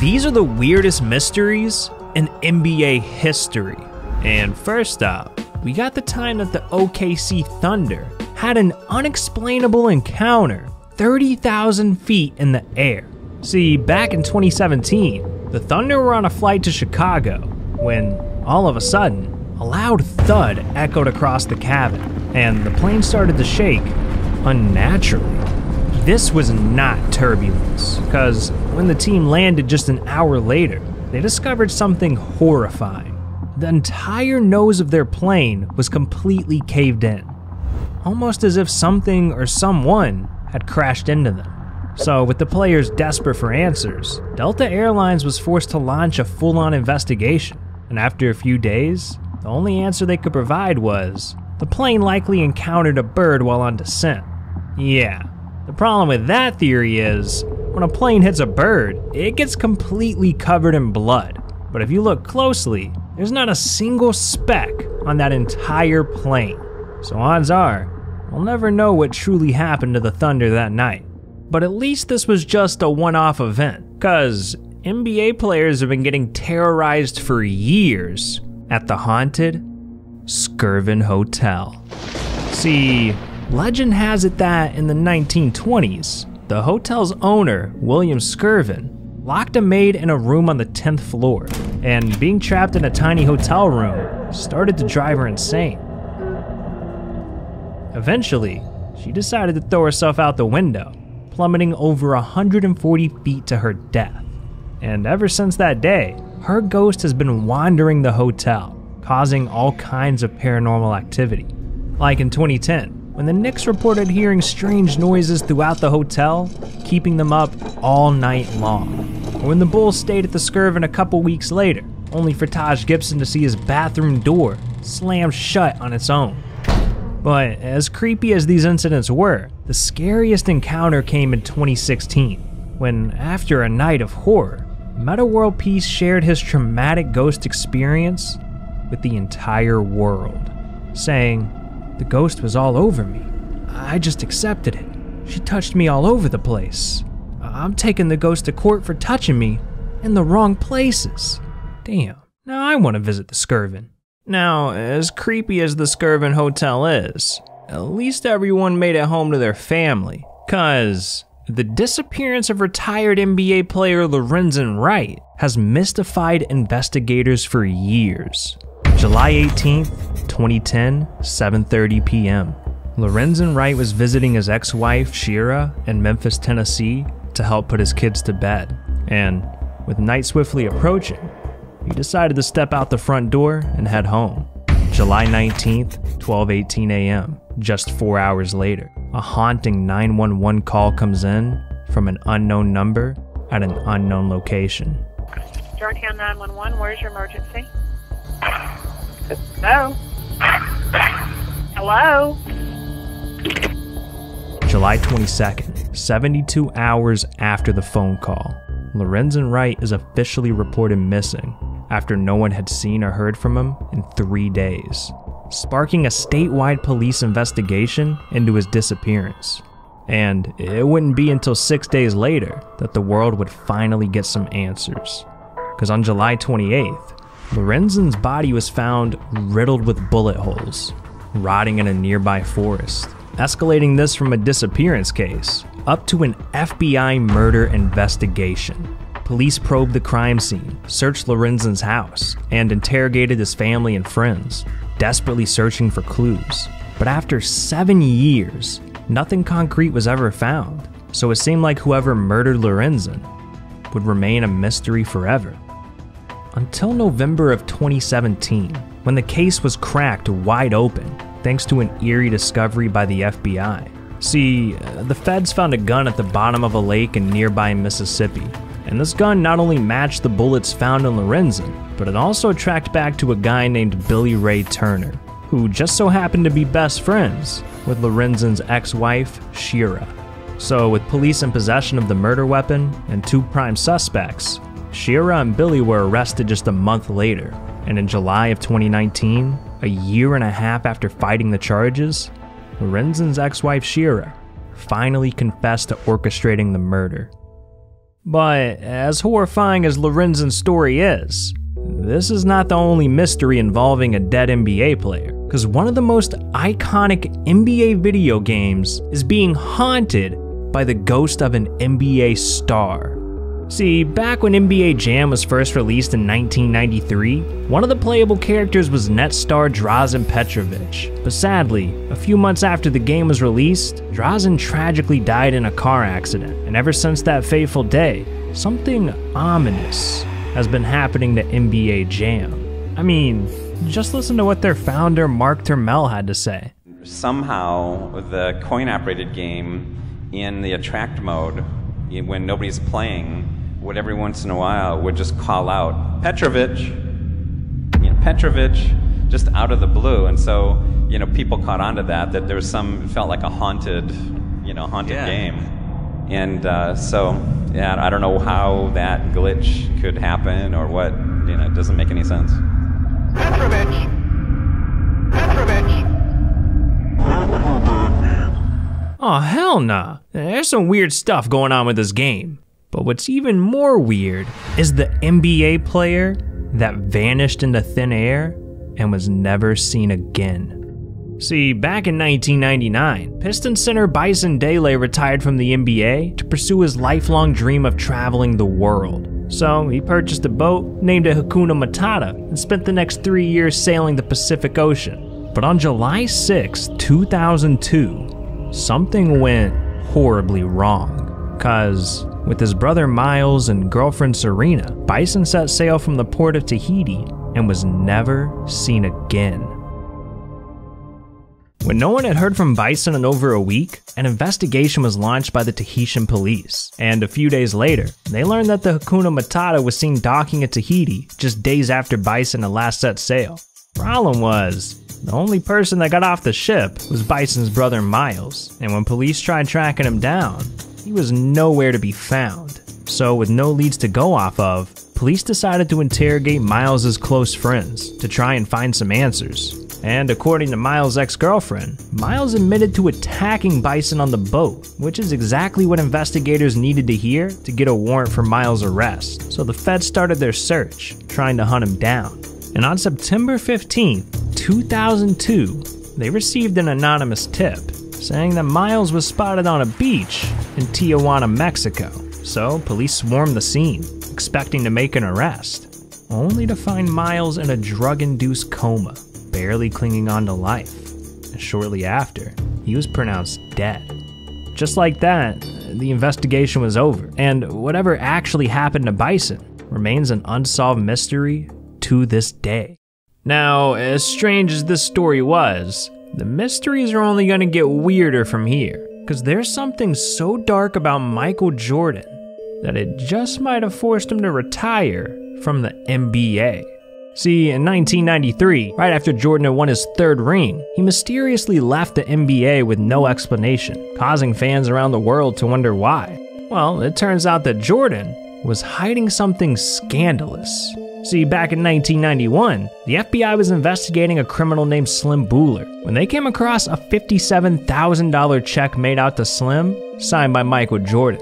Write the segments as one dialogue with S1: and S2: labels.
S1: These are the weirdest mysteries in NBA history. And first up, we got the time that the OKC Thunder had an unexplainable encounter 30,000 feet in the air. See, back in 2017, the Thunder were on a flight to Chicago when, all of a sudden, a loud thud echoed across the cabin, and the plane started to shake unnaturally. This was not turbulence, because when the team landed just an hour later, they discovered something horrifying. The entire nose of their plane was completely caved in, almost as if something or someone had crashed into them. So with the players desperate for answers, Delta Airlines was forced to launch a full-on investigation, and after a few days, the only answer they could provide was, the plane likely encountered a bird while on descent. Yeah, the problem with that theory is, when a plane hits a bird, it gets completely covered in blood. But if you look closely, there's not a single speck on that entire plane. So odds are, we'll never know what truly happened to the Thunder that night. But at least this was just a one-off event, cause NBA players have been getting terrorized for years at the haunted Skirvin Hotel. See, legend has it that in the 1920s, the hotel's owner, William Skirvin, locked a maid in a room on the 10th floor, and being trapped in a tiny hotel room started to drive her insane. Eventually, she decided to throw herself out the window, plummeting over 140 feet to her death. And ever since that day, her ghost has been wandering the hotel, causing all kinds of paranormal activity. Like in 2010, when the Knicks reported hearing strange noises throughout the hotel, keeping them up all night long. Or when the Bulls stayed at the Skirvin a couple weeks later, only for Taj Gibson to see his bathroom door slammed shut on its own. But as creepy as these incidents were, the scariest encounter came in 2016, when after a night of horror, Metta World Peace shared his traumatic ghost experience with the entire world, saying, "The ghost was all over me. I just accepted it. She touched me all over the place. I'm taking the ghost to court for touching me in the wrong places. Damn, now I want to visit the Skirvin." Now, as creepy as the Skirvin Hotel is, at least everyone made it home to their family, cause the disappearance of retired NBA player Lorenzen Wright has mystified investigators for years. July 18th, 2010, 7:30 p.m. Lorenzen Wright was visiting his ex-wife Shira in Memphis, Tennessee to help put his kids to bed, and with night swiftly approaching, he decided to step out the front door and head home. July 19th, 12:18 a.m., just 4 hours later, a haunting 911 call comes in from an unknown number at an unknown location.
S2: Georgetown 911, where's your emergency? Hello? Hello?
S1: July 22nd, 72 hours after the phone call, Lorenzen Wright is officially reported missing after no one had seen or heard from him in 3 days, sparking a statewide police investigation into his disappearance. And it wouldn't be until 6 days later that the world would finally get some answers. Because on July 28th, Lorenzen's body was found riddled with bullet holes, rotting in a nearby forest, escalating this from a disappearance case up to an FBI murder investigation. Police probed the crime scene, searched Lorenzen's house, and interrogated his family and friends, desperately searching for clues. But after 7 years, nothing concrete was ever found, so it seemed like whoever murdered Lorenzen would remain a mystery forever. Until November of 2017, when the case was cracked wide open thanks to an eerie discovery by the FBI. See, the feds found a gun at the bottom of a lake in nearby Mississippi, and this gun not only matched the bullets found in Lorenzen, but it also tracked back to a guy named Billy Ray Turner, who just so happened to be best friends with Lorenzen's ex-wife, Shira. So with police in possession of the murder weapon and 2 prime suspects, Shira and Billy were arrested just a month later, and in July of 2019, a year and a half after fighting the charges, Lorenzen's ex-wife Shira finally confessed to orchestrating the murder. But as horrifying as Lorenzen's story is, this is not the only mystery involving a dead NBA player, because one of the most iconic NBA video games is being haunted by the ghost of an NBA star. See, back when NBA Jam was first released in 1993, one of the playable characters was net star Drazen Petrovic. But sadly, a few months after the game was released, Drazen tragically died in a car accident, and ever since that fateful day, something ominous has been happening to NBA Jam. I mean, just listen to what their founder Mark Turmel had to say.
S3: Somehow, the coin-operated game in the attract mode, when nobody's playing, would every once in a while would just call out Petrovic, Petrovic, just out of the blue, and so people caught on to that there was it felt like a haunted game, and I don't know how that glitch could happen or what, it doesn't make any sense.
S4: Petrovic.
S1: Oh hell nah, there's some weird stuff going on with this game. But what's even more weird is the NBA player that vanished into thin air and was never seen again. See, back in 1999, Pistons center Bison Dele retired from the NBA to pursue his lifelong dream of traveling the world. So he purchased a boat, named it Hakuna Matata, and spent the next 3 years sailing the Pacific Ocean. But on July 6, 2002, something went horribly wrong. 'Cause with his brother Miles and girlfriend Serena, Bison set sail from the port of Tahiti and was never seen again. When no one had heard from Bison in over a week, an investigation was launched by the Tahitian police, and a few days later, they learned that the Hakuna Matata was seen docking at Tahiti just days after Bison had last set sail. Problem was, the only person that got off the ship was Bison's brother Miles, and when police tried tracking him down, he was nowhere to be found. So with no leads to go off of, police decided to interrogate Miles' close friends to try and find some answers. And according to Miles' ex-girlfriend, Miles admitted to attacking Bison on the boat, which is exactly what investigators needed to hear to get a warrant for Miles' arrest. So the feds started their search, trying to hunt him down. And on September 15, 2002, they received an anonymous tip saying that Miles was spotted on a beach in Tijuana, Mexico. So police swarmed the scene, expecting to make an arrest, only to find Miles in a drug-induced coma, barely clinging on to life. And shortly after, he was pronounced dead. Just like that, the investigation was over, and whatever actually happened to Bison remains an unsolved mystery to this day. Now, as strange as this story was, the mysteries are only gonna get weirder from here, because there's something so dark about Michael Jordan that it just might have forced him to retire from the NBA. See, in 1993, right after Jordan had won his third ring, he mysteriously left the NBA with no explanation, causing fans around the world to wonder why. Well, it turns out that Jordan was hiding something scandalous. See, back in 1991, the FBI was investigating a criminal named Slim Buhler when they came across a $57,000 check made out to Slim, signed by Michael Jordan.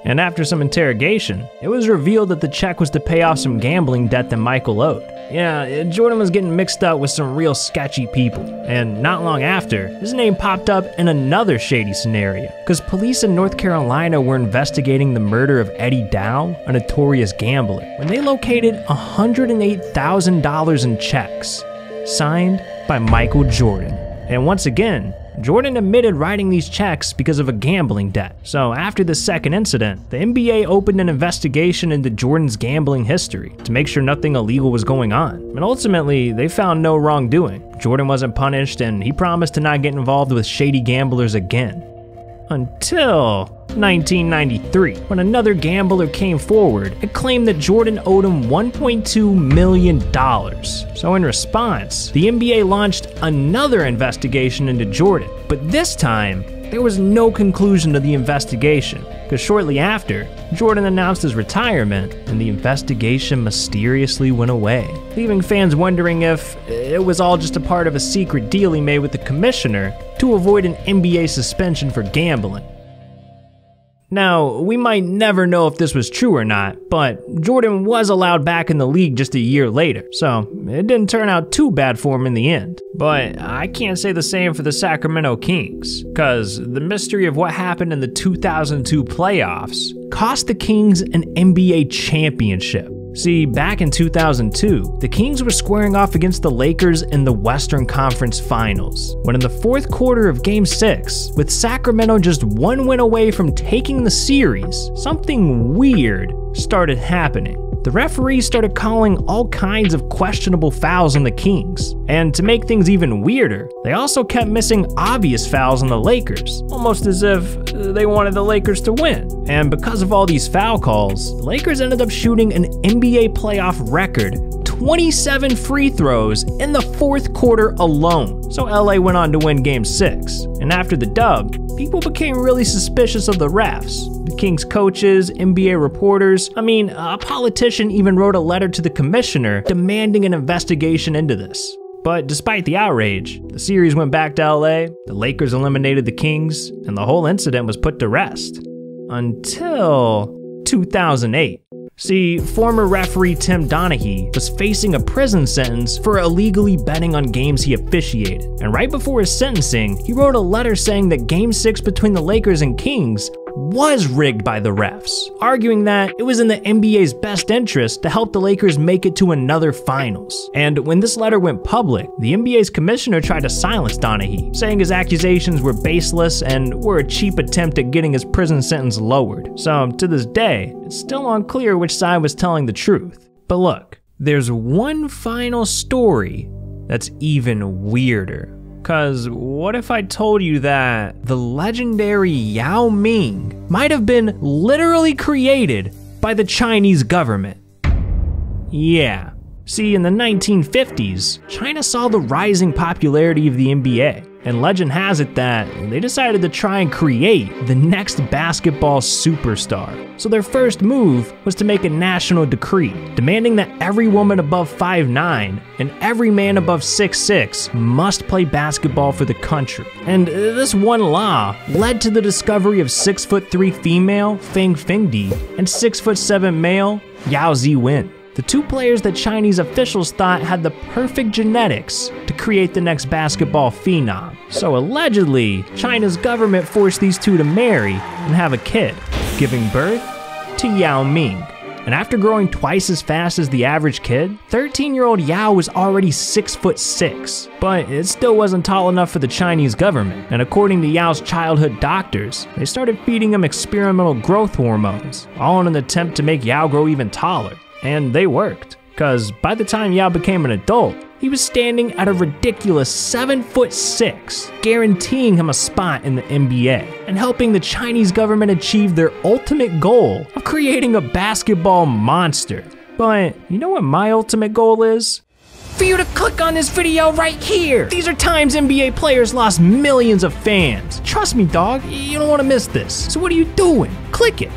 S1: And after some interrogation, it was revealed that the check was to pay off some gambling debt that Michael owed. Yeah, Jordan was getting mixed up with some real sketchy people, and not long after, his name popped up in another shady scenario, because police in North Carolina were investigating the murder of Eddie Dow, a notorious gambler, when they located $108,000 in checks, signed by Michael Jordan. And once again, Jordan admitted writing these checks because of a gambling debt. So after the second incident, the NBA opened an investigation into Jordan's gambling history to make sure nothing illegal was going on. And ultimately, they found no wrongdoing. Jordan wasn't punished, and he promised to not get involved with shady gamblers again. Until 1993, when another gambler came forward and claimed that Jordan owed him $1.2 million. So in response, the NBA launched another investigation into Jordan, but this time, there was no conclusion to the investigation, because shortly after, Jordan announced his retirement and the investigation mysteriously went away, leaving fans wondering if it was all just a part of a secret deal he made with the commissioner to avoid an NBA suspension for gambling. Now, we might never know if this was true or not, but Jordan was allowed back in the league just a year later, so it didn't turn out too bad for him in the end. But I can't say the same for the Sacramento Kings, cause the mystery of what happened in the 2002 playoffs cost the Kings an NBA championship. See, back in 2002, the Kings were squaring off against the Lakers in the Western Conference Finals, when in the fourth quarter of Game 6, with Sacramento just one win away from taking the series, something weird started happening. The referees started calling all kinds of questionable fouls on the Kings, and to make things even weirder, they also kept missing obvious fouls on the Lakers, almost as if they wanted the Lakers to win. And because of all these foul calls, the Lakers ended up shooting an NBA playoff record 27 free throws in the fourth quarter alone. So LA went on to win Game 6, and after the dub, people became really suspicious of the refs. The Kings coaches, NBA reporters, a politician even wrote a letter to the commissioner demanding an investigation into this. But despite the outrage, the series went back to LA, the Lakers eliminated the Kings, and the whole incident was put to rest. Until 2008. See, former referee Tim Donaghy was facing a prison sentence for illegally betting on games he officiated. And right before his sentencing, he wrote a letter saying that Game 6 between the Lakers and Kings was rigged by the refs, arguing that it was in the NBA's best interest to help the Lakers make it to another finals. And when this letter went public, the NBA's commissioner tried to silence Donaghy, saying his accusations were baseless and were a cheap attempt at getting his prison sentence lowered. So to this day, it's still unclear which side was telling the truth. But look, there's one final story that's even weirder. Cause what if I told you that the legendary Yao Ming might have been literally created by the Chinese government? Yeah. See, in the 1950s, China saw the rising popularity of the NBA, and legend has it that they decided to try and create the next basketball superstar. So their first move was to make a national decree, demanding that every woman above 5'9" and every man above 6'6" must play basketball for the country. And this one law led to the discovery of 6'3" female Feng Fengdi and 6'7" male Yao Ziwen. The two players that Chinese officials thought had the perfect genetics to create the next basketball phenom. So allegedly, China's government forced these two to marry and have a kid, giving birth to Yao Ming. And after growing twice as fast as the average kid, 13-year-old Yao was already 6'6", but it still wasn't tall enough for the Chinese government. And according to Yao's childhood doctors, they started feeding him experimental growth hormones, all in an attempt to make Yao grow even taller. And they worked, cause by the time Yao became an adult, he was standing at a ridiculous 7'6", guaranteeing him a spot in the NBA, and helping the Chinese government achieve their ultimate goal of creating a basketball monster. But you know what my ultimate goal is? For you to click on this video right here! These are times NBA players lost millions of fans. Trust me, dog, you don't want to miss this. So what are you doing? Click it!